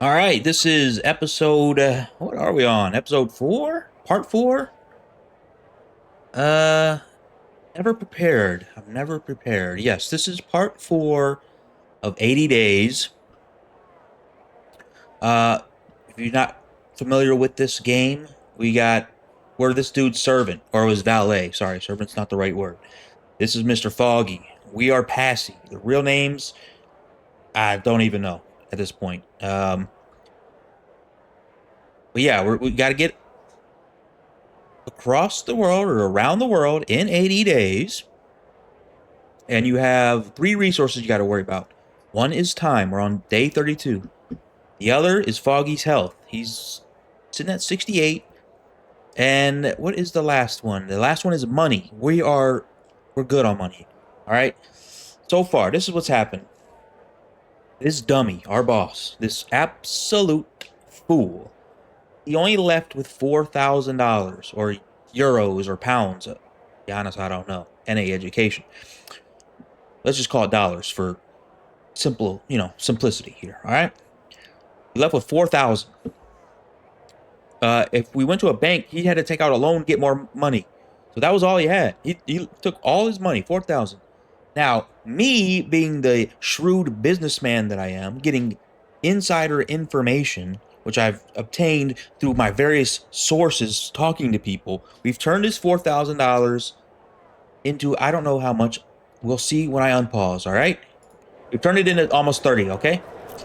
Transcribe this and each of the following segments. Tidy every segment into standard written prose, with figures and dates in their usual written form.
All right, this is episode. What are we on? Episode 4, part 4. Uh, Never prepared. I'm never prepared. Yes, this is part 4 of 80 days. Uh, if you're not familiar with this game, we're this dude's servant or his valet. Sorry, servant's not the right word. This is Mr. Foggy. We are Passy. The real names I don't even know at this point. But yeah, we got to get across the world or around the world in 80 days. And you have three resources you got to worry about. One is time. We're on day 32. The other is Foggy's health. He's sitting at 68. And what is the last one? The last one is money. We're good on money. All right. So far, this is what's happened. This dummy, our boss, this absolute fool, he only left with $4,000 or euros or pounds. To be honest, I don't know. NA education. Let's just call it dollars for simplicity here. All right. He left with 4,000. If we went to a bank, he had to take out a loan, get more money. So that was all he had. He took all his money, 4,000. Now, me being the shrewd businessman that I am, getting insider information, which I've obtained through my various sources talking to people, we've turned his $4,000 into I don't know how much. We'll see when I unpause, all right? We've turned it into almost 30, okay?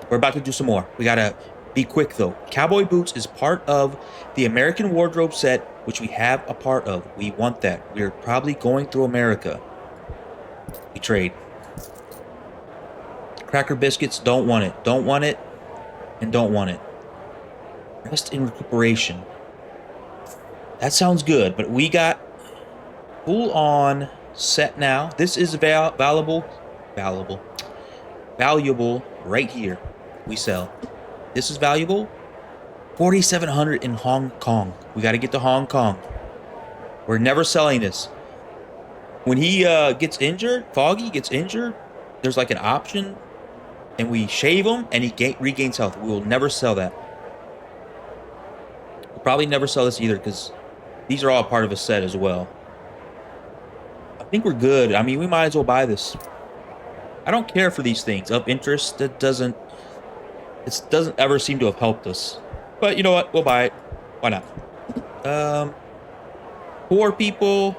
We're about to do some more. We gotta be quick, though. Cowboy boots is part of the American wardrobe set, which we have a part of. We want that. We're probably going through America. We trade. Cracker biscuits, don't want it. Don't want it, and don't want it. Rest in recuperation. That sounds good, but we got full on set now. This is valuable right here. We sell. This is valuable. 4,700 in Hong Kong. We got to get to Hong Kong. We're never selling this. When he gets injured, Foggy gets injured, there's like an option, and we shave him, and he regains health. We will never sell that. We'll probably never sell this either, because these are all part of a set as well. I think we're good. I mean, we might as well buy this. I don't care for these things. Up interest, it doesn't ever seem to have helped us. But you know what? We'll buy it. Why not? Poor people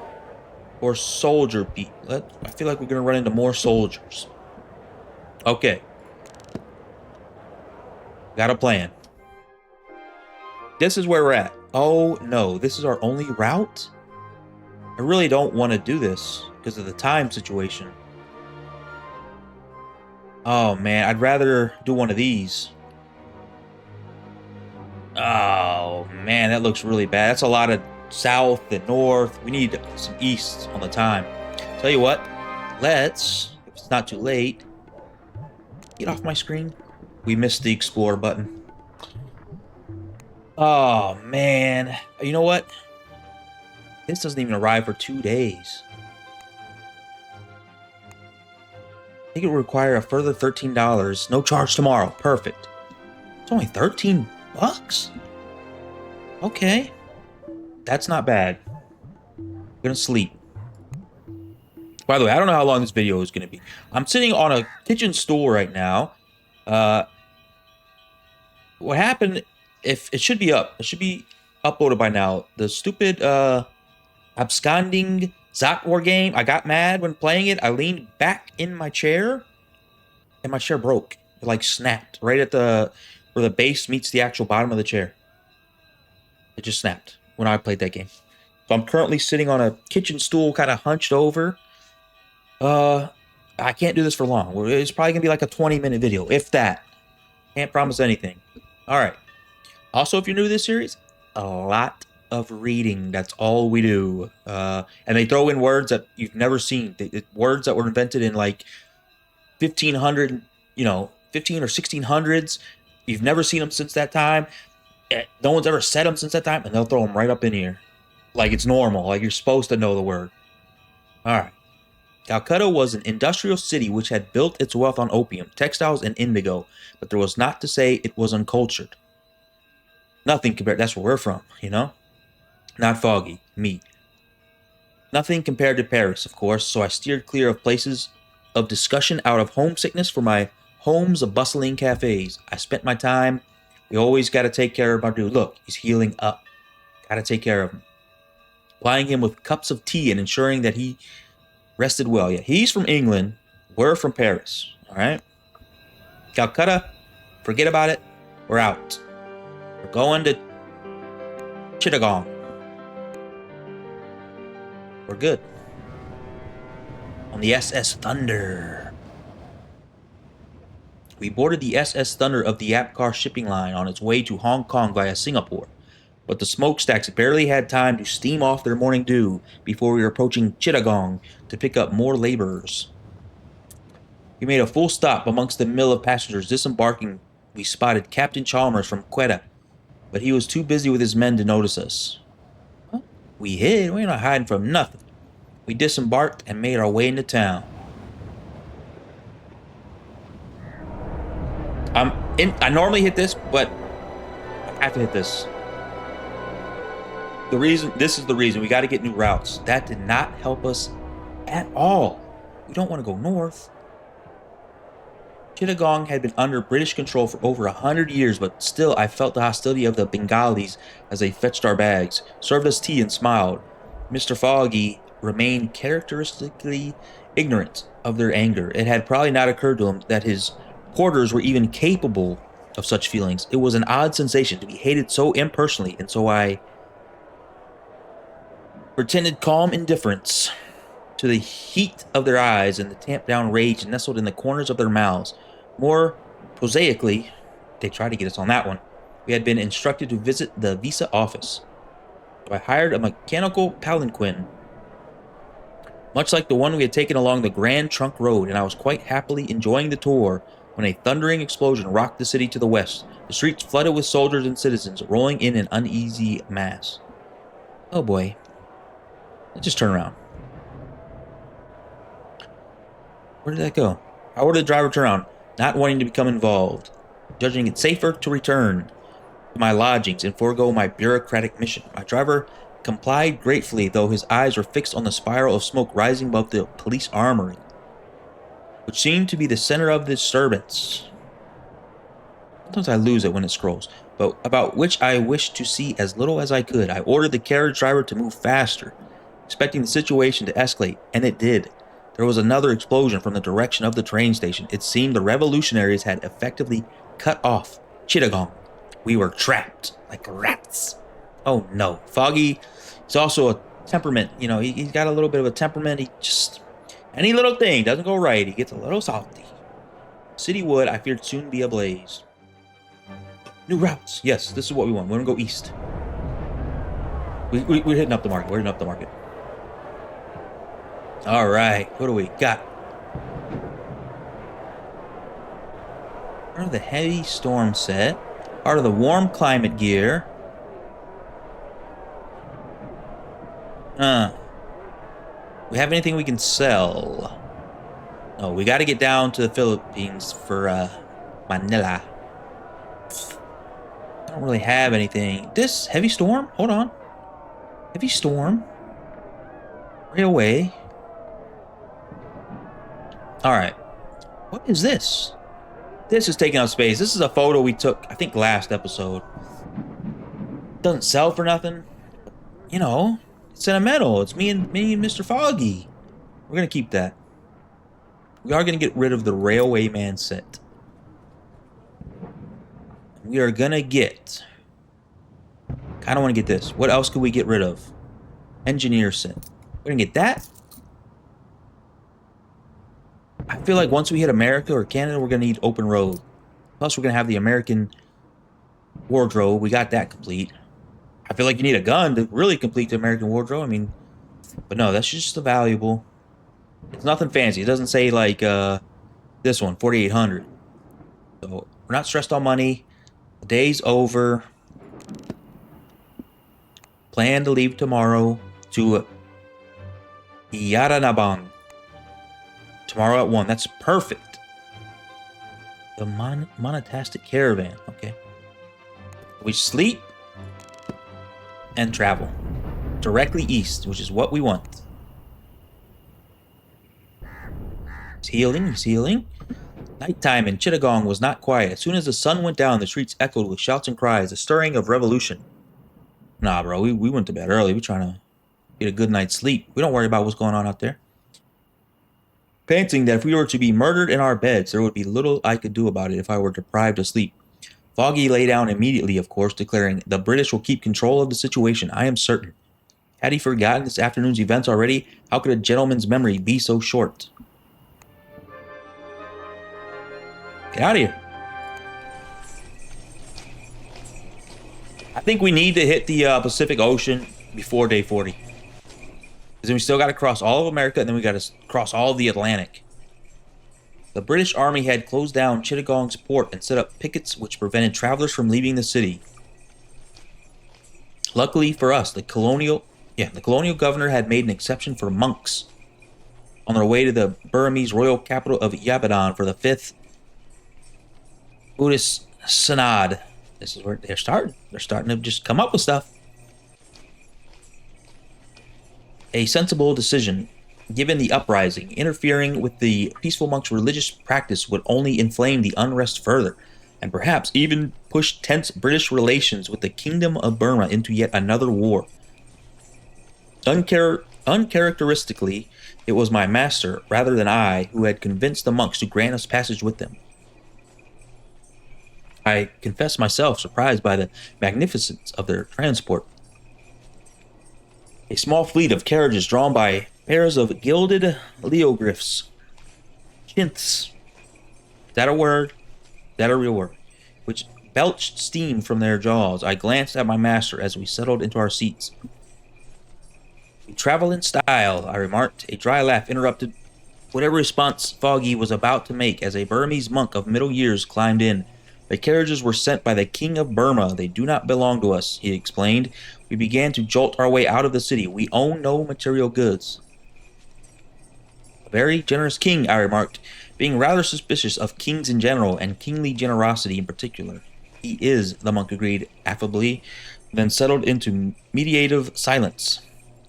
or soldier people. I feel like we're gonna run into more soldiers. Okay. Got a plan. This is where we're at. Oh no, this is our only route? I really don't want to do this because of the time situation. Oh man, I'd rather do one of these. Oh man, that looks really bad. That's a lot of south and north. We need some east on the time. Tell you what, let's, if it's not too late, get off my screen. We missed the explore button. Oh man, you know what? This doesn't even arrive for 2 days. I think it will require a further $13. No charge tomorrow. Perfect. It's only 13 bucks? Okay. That's not bad. I'm gonna sleep. By the way, I don't know how long this video is gonna be. I'm sitting on a kitchen stool right now. What happened, if it should be up. It should be uploaded by now. The stupid absconding Zot War game. I got mad when playing it. I leaned back in my chair, and my chair broke. It like snapped right at where the base meets the actual bottom of the chair. It just snapped when I played that game. So I'm currently sitting on a kitchen stool, kind of hunched over. I can't do this for long. It's probably gonna be like a 20-minute video, if that. Can't promise anything. All right. Also, if you're new to this series, a lot of reading. That's all we do. And they throw in words that you've never seen. Words that were invented in like 1500, 15 or 1600s. You've never seen them since that time. No one's ever said them since that time, and they'll throw them right up in here. Like it's normal. Like you're supposed to know the word. All right. Calcutta was an industrial city which had built its wealth on opium, textiles, and indigo, but there was not to say it was uncultured. Nothing compared. That's where we're from, you know? Not Foggy, me. Nothing compared to Paris, of course, so I steered clear of places of discussion out of homesickness for my homes of bustling cafes. I spent my time. We always got to take care of our dude. Look, he's healing up. Got to take care of him. Plying him with cups of tea and ensuring that he rested well. Yeah, he's from England. We're from Paris. All right? Calcutta, forget about it. We're out. We're going to Chittagong. We're good. On the SS Thunder. We boarded the SS Thunder of the Apgar shipping line on its way to Hong Kong via Singapore, but the smokestacks barely had time to steam off their morning dew before we were approaching Chittagong to pick up more laborers. We made a full stop amongst the mill of passengers. Disembarking, we spotted Captain Chalmers from Quetta, but he was too busy with his men to notice us. What? We hid? We're not hiding from nothing. We disembarked and made our way into town. I normally hit this, but I have to hit this. This is the reason we got to get new routes. That did not help us at all. We don't want to go north. Chittagong had been under British control for over 100 years, but still I felt the hostility of the Bengalis as they fetched our bags, served us tea, and smiled. Mr. Foggy remained characteristically ignorant of their anger. It had probably not occurred to him that his porters were even capable of such feelings. It was an odd sensation to be hated so impersonally, and so I pretended calm indifference to the heat of their eyes and the tamped-down rage nestled in the corners of their mouths. More prosaically, they tried to get us on that one. We had been instructed to visit the visa office. So I hired a mechanical palanquin, much like the one we had taken along the Grand Trunk Road, and I was quite happily enjoying the tour when a thundering explosion rocked the city to the west. The streets flooded with soldiers and citizens, rolling in an uneasy mass. Oh boy. Let's just turn around. Where did that go? How would the driver turn around? Not wanting to become involved, judging it safer to return to my lodgings and forego my bureaucratic mission. My driver complied gratefully, though his eyes were fixed on the spiral of smoke rising above the police armory, which seemed to be the center of the disturbance. Sometimes I lose it when it scrolls, but about which I wished to see as little as I could. I ordered the carriage driver to move faster, expecting the situation to escalate, and it did. There was another explosion from the direction of the train station. It seemed the revolutionaries had effectively cut off Chittagong. We were trapped like rats. Oh no. Foggy is also a temperament. You know, he's got a little bit of a temperament. He just, any little thing doesn't go right, he gets a little salty. City would, I feared, soon be ablaze. New routes. Yes, this is what we want. We're going to go east. We're hitting up the market. We're hitting up the market. All right, what do we got? Part of the heavy storm set. Part of the warm climate gear. We have anything we can sell? No, we got to get down to the Philippines for Manila. I don't really have anything. This heavy storm? Hold on. Heavy storm. Railway. Alright. What is this? This is taking up space. This is a photo we took, I think, last episode. Doesn't sell for nothing. You know, it's sentimental. It's me and Mr. Foggy. We're going to keep that. We are going to get rid of the Railway Man set. We are going to get... I don't want to get this. What else could we get rid of? Engineer set. We're going to get that. I feel like once we hit America or Canada, we're going to need open road. Plus, we're going to have the American wardrobe. We got that complete. I feel like you need a gun to really complete the American wardrobe. I mean, but no, that's just the valuable. It's nothing fancy. It doesn't say like this one, 4,800. So we're not stressed on money. The day's over. Plan to leave tomorrow to Yaranabang. Tomorrow at 1. That's perfect. The monotastic caravan. Okay. We sleep and travel directly east, which is what we want. He's healing. He's healing. Nighttime in Chittagong was not quiet. As soon as the sun went down, the streets echoed with shouts and cries, the stirring of revolution. Nah, bro, we went to bed early. We're trying to get a good night's sleep. We don't worry about what's going on out there. Panting that if we were to be murdered in our beds, there would be little I could do about it if I were deprived of sleep. Foggy lay down immediately, of course, declaring, "The British will keep control of the situation, I am certain." Had he forgotten this afternoon's events already? How could a gentleman's memory be so short? Get out of here. I think we need to hit the Pacific Ocean before day 40. Because then we still got to cross all of America, and then we got to cross all of the Atlantic. The British Army had closed down Chittagong's port and set up pickets which prevented travelers from leaving the city. Luckily for us, the colonial governor had made an exception for monks on their way to the Burmese royal capital of Ibadan for the 5th Buddhist Synod. This is where they're starting. They're starting to just come up with stuff. A sensible decision, given the uprising. Interfering with the peaceful monks' religious practice would only inflame the unrest further, and perhaps even push tense British relations with the Kingdom of Burma into yet another war. Uncharacteristically, it was my master, rather than I, who had convinced the monks to grant us passage with them. I confess myself surprised by the magnificence of their transport. A small fleet of carriages drawn by pairs of gilded leogriffs. Chintz. Is that a word? Is that a real word? Which belched steam from their jaws. I glanced at my master as we settled into our seats. "We travel in style," I remarked. A dry laugh interrupted whatever response Foggy was about to make as a Burmese monk of middle years climbed in. "The carriages were sent by the King of Burma. They do not belong to us," he explained. We began to jolt our way out of the city. "We own no material goods." "A very generous king," I remarked, being rather suspicious of kings in general and kingly generosity in particular. "He is," the monk agreed affably, then settled into meditative silence.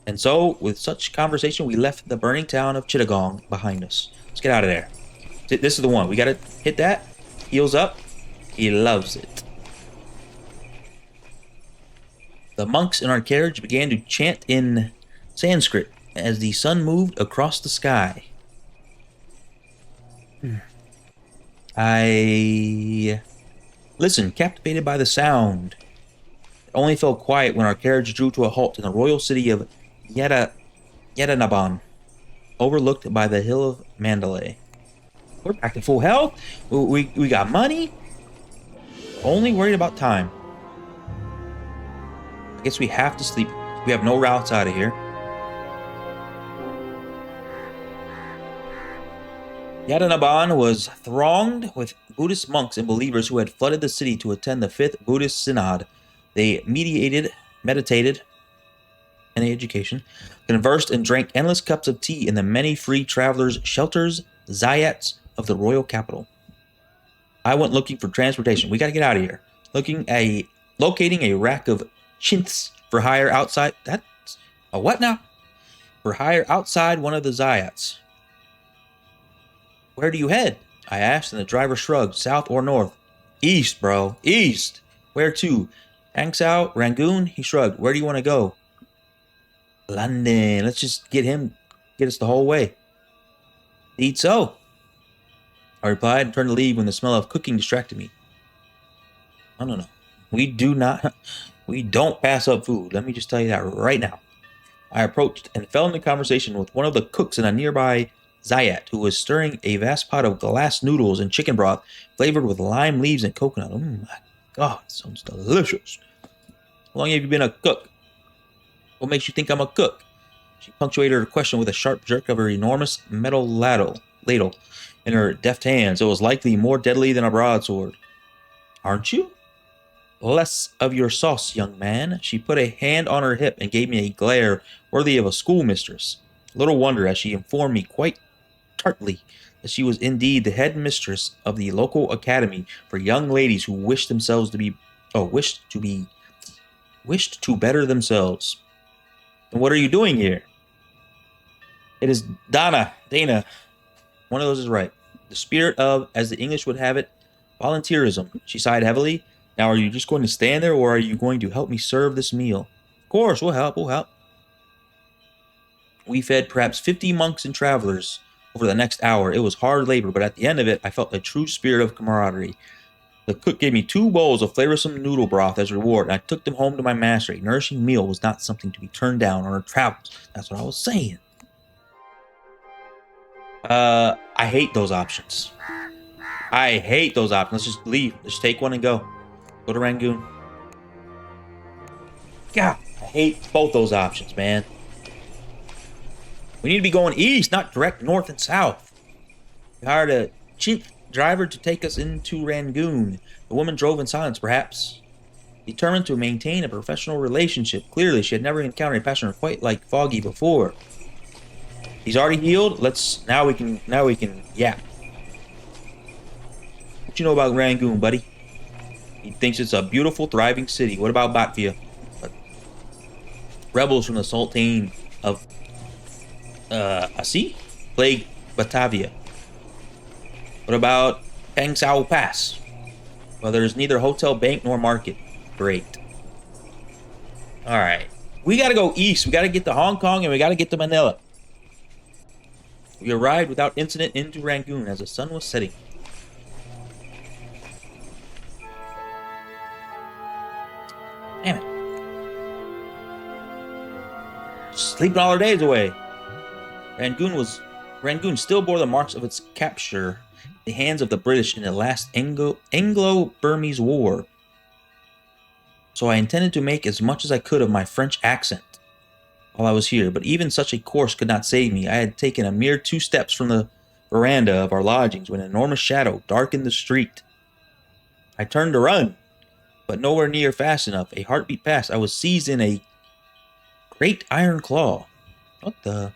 And so, with such conversation, we left the burning town of Chittagong behind us. Let's get out of there. This is the one. We gotta hit that. Heels up. He loves it. The monks in our carriage began to chant in Sanskrit as the sun moved across the sky. I listened, captivated by the sound. It only fell quiet when our carriage drew to a halt in the royal city of Yadanaban, overlooked by the hill of Mandalay. We're back to full health. We got money. Only worried about time. I guess we have to sleep. We have no routes out of here. Yadanaban was thronged with Buddhist monks and believers who had flooded the city to attend the 5th Buddhist Synod. They meditated, and education, conversed and drank endless cups of tea in the many free travelers' shelters, zayats of the royal capital. I went looking for transportation. We got to get out of here. Locating a rack of chintz for hire outside. That's a what now? For hire outside one of the zayats. "Where do you head?" I asked, and the driver shrugged. "South or north?" "East, bro. East." "Where to?" "Hangzhou, Rangoon?" He shrugged. "Where do you want to go?" "London. Let's just get us the whole way." "Eat so," I replied and turned to leave when the smell of cooking distracted me. No. We don't pass up food. Let me just tell you that right now. I approached and fell into conversation with one of the cooks in a nearby zayat who was stirring a vast pot of glass noodles and chicken broth flavored with lime leaves and coconut. Oh my God, it sounds delicious. "How long have you been a cook?" "What makes you think I'm a cook?" She punctuated her question with a sharp jerk of her enormous metal ladle in her deft hands. It was likely more deadly than a broadsword. "Aren't you?" "Less of your sauce, young man." She put a hand on her hip and gave me a glare worthy of a schoolmistress. Little wonder, as she informed me quite tartly that she was indeed the head mistress of the local academy for young ladies who wished to better themselves. And what are you doing here? It is Dana. One of those is right. The spirit of, as the English would have it, volunteerism. She sighed heavily. Now, are you just going to stand there, or are you going to help me serve this meal? Of course, we'll help. We fed perhaps 50 monks and travelers over the next hour. It was hard labor, but at the end of it, I felt a true spirit of camaraderie. The cook gave me 2 bowls of flavorsome noodle broth as a reward, and I took them home to my master. A nourishing meal was not something to be turned down on our travels. That's what I was saying. I hate those options. Let's just leave. Just take one and go. Go to Rangoon. God, I hate both those options, man. We need to be going east, not direct north and south. We hired a chink driver to take us into Rangoon. The woman drove in silence, perhaps determined to maintain a professional relationship. Clearly, she had never encountered a passenger quite like Foggy before. He's already healed. Now we can yap. What you know about Rangoon, buddy? He thinks it's a beautiful, thriving city. What about Batvia? Rebels from the Sultan of Asi plague Batavia. What about Pangsao Pass? Well, there's neither hotel, bank, nor market. Great. Alright. We gotta go east. We gotta get to Hong Kong and we gotta get to Manila. We arrived without incident into Rangoon as the sun was setting. Damn it. Sleeping all our days away. Rangoon still bore the marks of its capture at the hands of the British in the last Anglo-Burmese War. So I intended to make as much as I could of my French accent while I was here, but even such a course could not save me. I had taken a mere 2 steps from the veranda of our lodgings when an enormous shadow darkened the street. I turned to run, but nowhere near fast enough. A heartbeat passed. I was seized in a great iron claw. What the?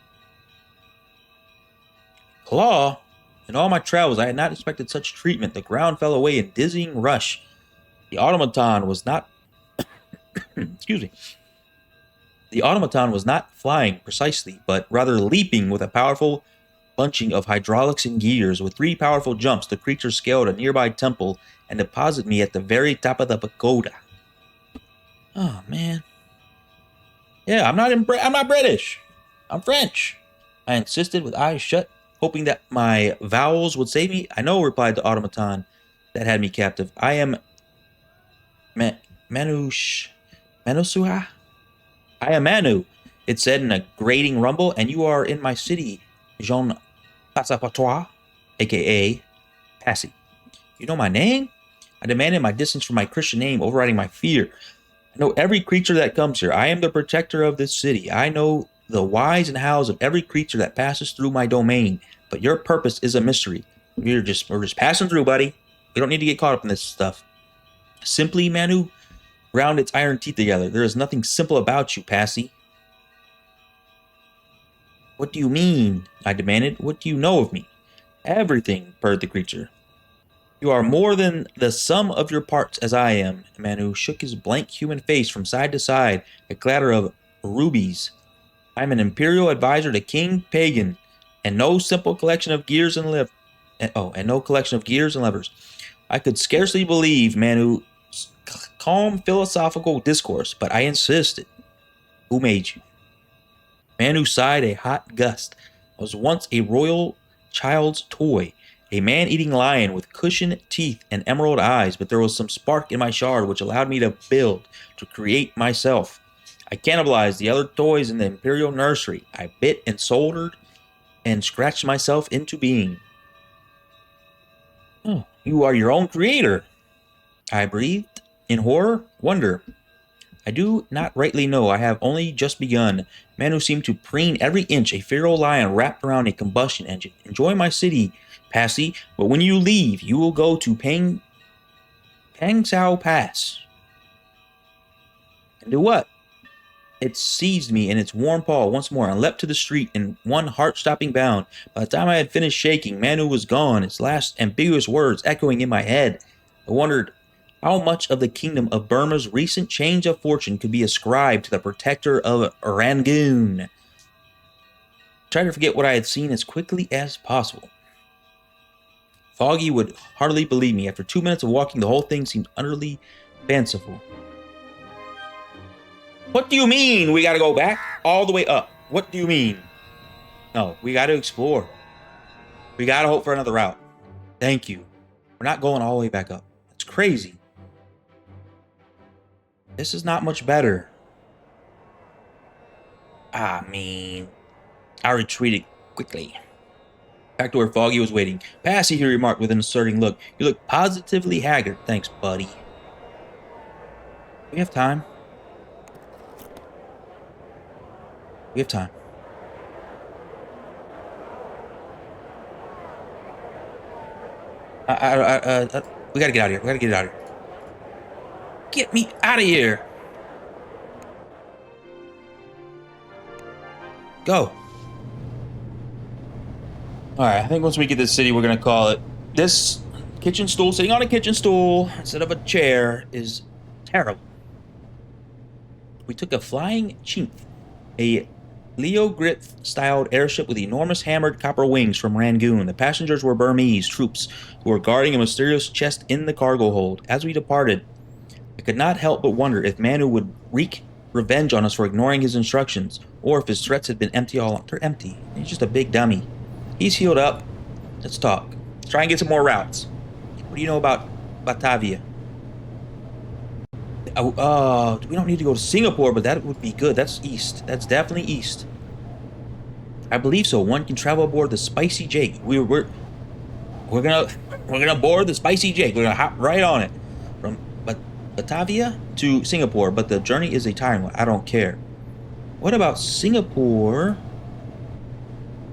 Claw? In all my travels, I had not expected such treatment. The ground fell away in dizzying rush. The automaton was not... Excuse me. The automaton was not flying precisely, but rather leaping with a powerful bunching of hydraulics and gears. With 3 powerful jumps, the creature scaled a nearby temple and deposited me at the very top of the pagoda. Oh, man. Yeah, I'm not British. I'm French. I insisted with eyes shut, hoping that my vowels would save me. I know, replied the automaton that had me captive. I am Manusua? I am Manu, it said in a grating rumble, and you are in my city, Jean Passapatois, a.k.a. Passy. You know my name? I demanded my distance from my Christian name, overriding my fear. I know every creature that comes here. I am the protector of this city. I know the whys and hows of every creature that passes through my domain, but your purpose is a mystery. We're just passing through, buddy. We don't need to get caught up in this stuff. Simply, Manu ground its iron teeth together. There is nothing simple about you, Passy. What do you mean? I demanded. What do you know of me? Everything, purred the creature. You are more than the sum of your parts as I am. Manu shook his blank human face from side to side, a clatter of rubies. I am an imperial advisor to King Pagan, and no simple collection of gears and levers. I could scarcely believe Manu's calm philosophical discourse, but I insisted. Who made you? Manu sighed a hot gust. I was once a royal child's toy, a man-eating lion with cushioned teeth and emerald eyes, but there was some spark in my shard which allowed me to build, to create myself. I cannibalized the other toys in the imperial nursery. I bit and soldered and scratched myself into being. Oh, you are your own creator, I breathed. In horror, wonder. I do not rightly know. I have only just begun. Manu seemed to preen every inch, a feral lion wrapped around a combustion engine. Enjoy my city, Passy, but when you leave, you will go to Pangsao Pass. And do what? It seized me in its warm paw once more and leapt to the street in one heart-stopping bound. By the time I had finished shaking, Manu was gone, its last ambiguous words echoing in my head. I wondered how much of the kingdom of Burma's recent change of fortune could be ascribed to the protector of Rangoon. I tried to forget what I had seen as quickly as possible. Foggy would hardly believe me. After 2 minutes of walking, the whole thing seemed utterly fanciful. What do you mean we gotta go back all the way up? What do you mean? No, we gotta explore. We gotta hope for another route. Thank you. We're not going all the way back up. It's crazy. This is not much better. I retreated quickly. Back to where Foggy was waiting. Passy, he remarked with an asserting look. You look positively haggard. Thanks, buddy. We have time. We have time. We gotta get out of here. We gotta get out of here. Get me out of here. Go. Alright, I think once we get to the city, we're gonna call it. This kitchen stool, sitting on a kitchen stool instead of a chair, is terrible. We took a flying chink, a Leo Grit-styled airship with enormous hammered copper wings from Rangoon. The passengers were Burmese troops who were guarding a mysterious chest in the cargo hold. As we departed, I could not help but wonder if Manu would wreak revenge on us for ignoring his instructions, or if his threats had been empty all along. They're empty. He's just a big dummy. He's healed up. Let's talk. Let's try and get some more routes. What do you know about Batavia? We don't need to go to Singapore, but that would be good. That's east. That's definitely east. I believe so. One can travel aboard the Spicy Jake. We're gonna board the Spicy Jake. We're gonna hop right on it from Batavia to Singapore. But the journey is a tiring one. I don't care. What about Singapore?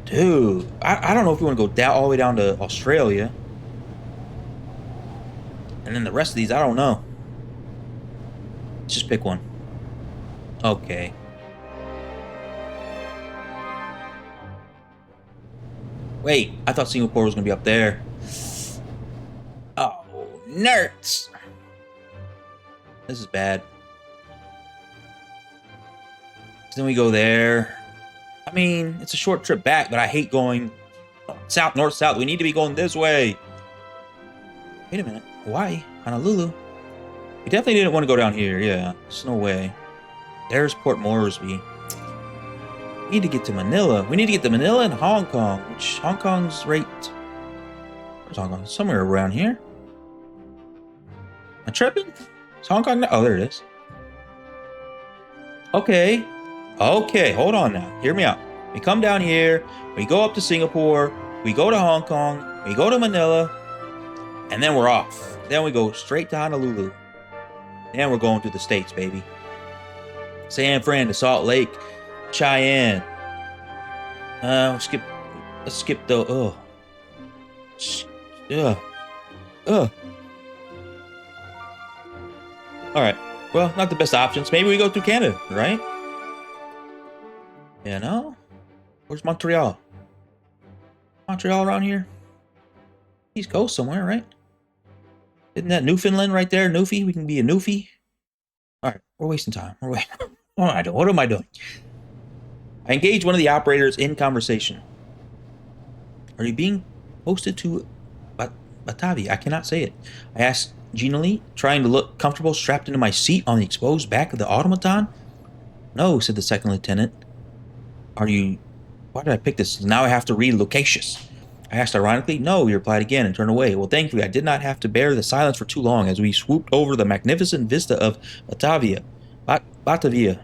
Dude, I don't know if we want to go down all the way down to Australia. And then the rest of these, I don't know. Let's just pick one. Okay. Wait, I thought Singapore was going to be up there. Oh, nerds. This is bad. Then we go there. I mean, it's a short trip back, but I hate going south, north, south. We need to be going this way. Wait a minute. Hawaii? Honolulu? We definitely didn't want to go down here. Yeah, there's no way. There's Port Moresby. We need to get to Manila. We need to get to Manila and Hong Kong, which Hong Kong's right... Where's Hong Kong? Somewhere around here. Am I tripping? Is Hong Kong... Oh, there it is. Okay. Okay, hold on now. Hear me out. We come down here. We go up to Singapore. We go to Hong Kong. We go to Manila. And then we're off. Then we go straight to Honolulu. And we're going to the States, baby. San Fran to Salt Lake, Cheyenne. Let's skip the, Alright. Well, not the best options. Maybe we go through Canada, right? You know? Where's Montreal? Montreal around here? East Coast somewhere, right? Isn't that Newfoundland right there? Newfie? We can be a Newfie. Alright, we're wasting time. What am I doing? I engaged one of the operators in conversation. Are you being posted to Batavia? I cannot say it. I asked genially, trying to look comfortable, strapped into my seat on the exposed back of the automaton. No, said the second lieutenant. Why did I pick this? Now I have to read loquacious. I asked ironically. No, he replied again and turned away. Well, thankfully, I did not have to bear the silence for too long as we swooped over the magnificent vista of Batavia. Batavia.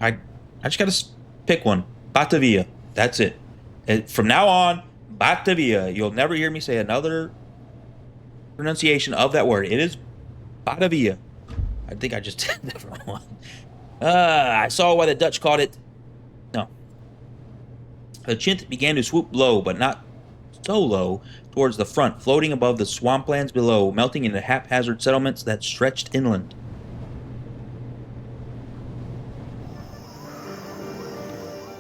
I just gotta pick one. Batavia. That's it. From now on, Batavia. You'll never hear me say another pronunciation of that word. It is Batavia. I think I just did that wrong. I saw why the Dutch called it. No. The chint began to swoop low, but not so low, towards the front, floating above the swamplands below, melting into haphazard settlements that stretched inland.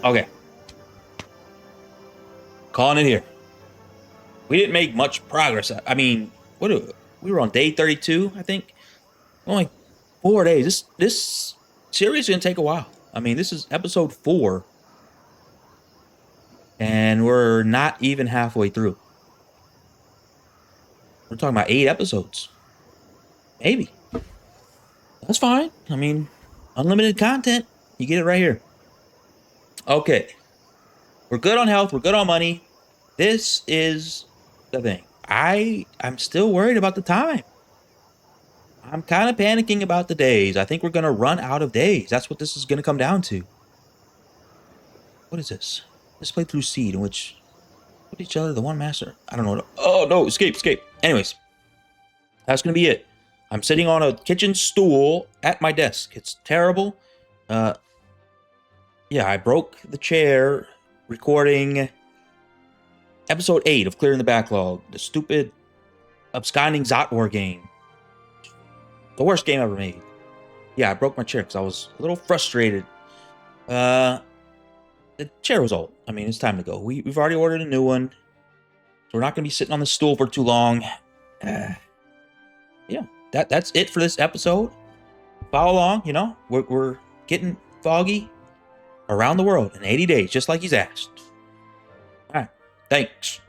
Okay. Calling it here. We didn't make much progress. I mean, we were on day 32, I think. Only 4 days. This series is gonna take a while. I mean, this is episode 4, and we're not even halfway through. We're talking about 8 episodes. Maybe. That's fine. I mean, unlimited content. You get it right here. Okay. We're good on health. We're good on money. This is the thing. I'm still worried about the time. I'm kind of panicking about the days. I think we're gonna run out of days. That's what this is gonna come down to. What is this? This playthrough seed in which put each other the one master. I don't know. Oh no! Escape! Escape! Anyways, that's gonna be it. I'm sitting on a kitchen stool at my desk. It's terrible. Yeah, I broke the chair recording episode 8 of Clearing the Backlog. The stupid absconding Zot War game. The worst game ever made. Yeah, I broke my chair because I was a little frustrated. The chair was old. I mean, it's time to go. We've already ordered a new one. So we're not going to be sitting on the stool for too long. Yeah, that's it for this episode. Follow along, you know. We're getting Foggy around the world in 80 days, just like he's asked. All right, thanks.